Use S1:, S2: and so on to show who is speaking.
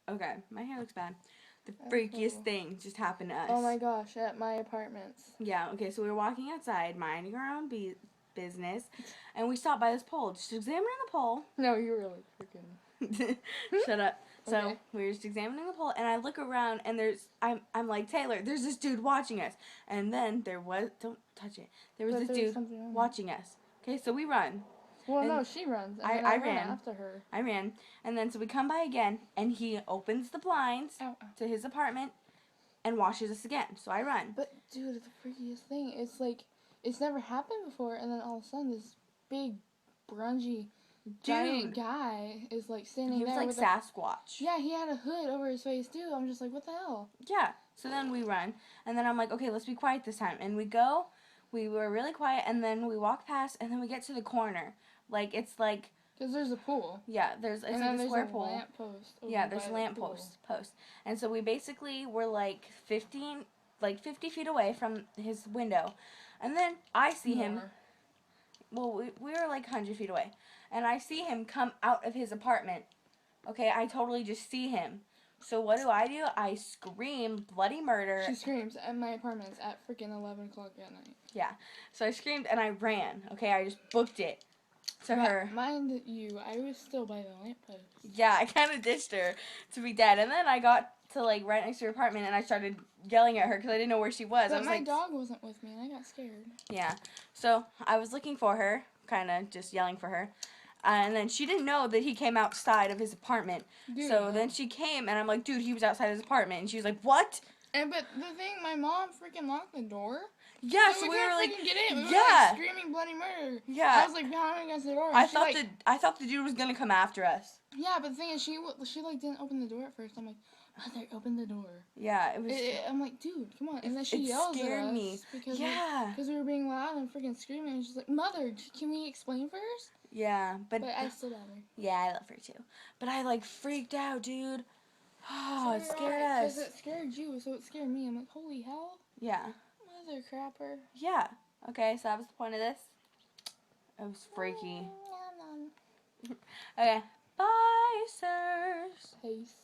S1: Okay, my hair looks bad. The
S2: Oh.
S1: freakiest thing just happened to us.
S2: Oh my gosh, at my apartments.
S1: Yeah, okay, so we were walking outside, minding our own business, and we stopped by this pole, just examining the pole.
S2: No, you were like freaking.
S1: Shut up. So
S2: Okay.
S1: we were just examining the pole, and I look around, and I'm like, Taylor, there's this dude watching us. And then don't touch it. There was
S2: But
S1: this
S2: there was
S1: dude
S2: something on it.
S1: watching us. Okay, so we run.
S2: Well,
S1: And
S2: no, she runs, and
S1: I-
S2: then
S1: I
S2: I run
S1: ran.
S2: after her.
S1: I ran, and then so we come by again, and he opens the blinds
S2: Ow, ow.
S1: to his apartment and watches us again. So I run.
S2: But dude, the freakiest thing, it's like it's never happened before, and then all of a sudden this big, grungy, giant guy is like standing
S1: He was
S2: there
S1: like
S2: with
S1: Sasquatch.
S2: yeah, he had a hood over his face too. I'm just like, what the hell?
S1: Yeah. So then we run, and then I'm like, okay, let's be quiet this time. And we go. We were really quiet, and then we walk past, and then we get to the corner. Like it's like
S2: Because there's a pool.
S1: yeah, it's
S2: And
S1: like
S2: then
S1: a
S2: there's
S1: square
S2: a
S1: pool.
S2: lamp post.
S1: Yeah, there's a lamp post. And so we basically were like 50 feet away from his window. And then I see him. Well, we were like 100 feet away. And I see him come out of his apartment. Okay, I totally just see him. So what do? I scream bloody murder.
S2: She screams at my apartment at freaking 11 o'clock at night.
S1: Yeah. So I screamed and I ran. Okay, I just booked it to her.
S2: Mind you, I was still by the lamppost.
S1: Yeah, I kind of ditched her to be dead. And then I got to like right next to her apartment and I started yelling at her because I didn't know where she was.
S2: But
S1: I was
S2: my
S1: like,
S2: dog wasn't with me and I got scared.
S1: yeah. So I was looking for her, kind of just yelling for her. And then she didn't know that he came outside of his apartment.
S2: Dude,
S1: So then she came, and I'm like, dude, he was outside his apartment. And she was like, what?
S2: And but the thing, my mom freaking locked the door.
S1: Yeah,
S2: So
S1: so we
S2: couldn't
S1: were like,
S2: freaking get in. We were
S1: yeah.
S2: like screaming bloody murder.
S1: Yeah.
S2: I was like behind against the door.
S1: I thought the dude was gonna come after us.
S2: Yeah, but the thing is, she like didn't open the door at first. I'm like, Mother, open the door.
S1: Yeah, it was.
S2: I'm like, dude, come on. And then she
S1: it
S2: yells
S1: scared
S2: at us
S1: me.
S2: because
S1: Yeah.
S2: because we were being loud and freaking screaming. And she's like, Mother, can we explain first?
S1: Yeah, but
S2: I still love her.
S1: yeah, I love her too. But I like freaked out, dude. Oh, it scared us.
S2: Because it scared you, so it scared me. I'm like, holy hell.
S1: Yeah.
S2: Mother crapper.
S1: Yeah. Okay, so that was the point of this. It was freaky. Okay. Bye, sirs.
S2: Peace.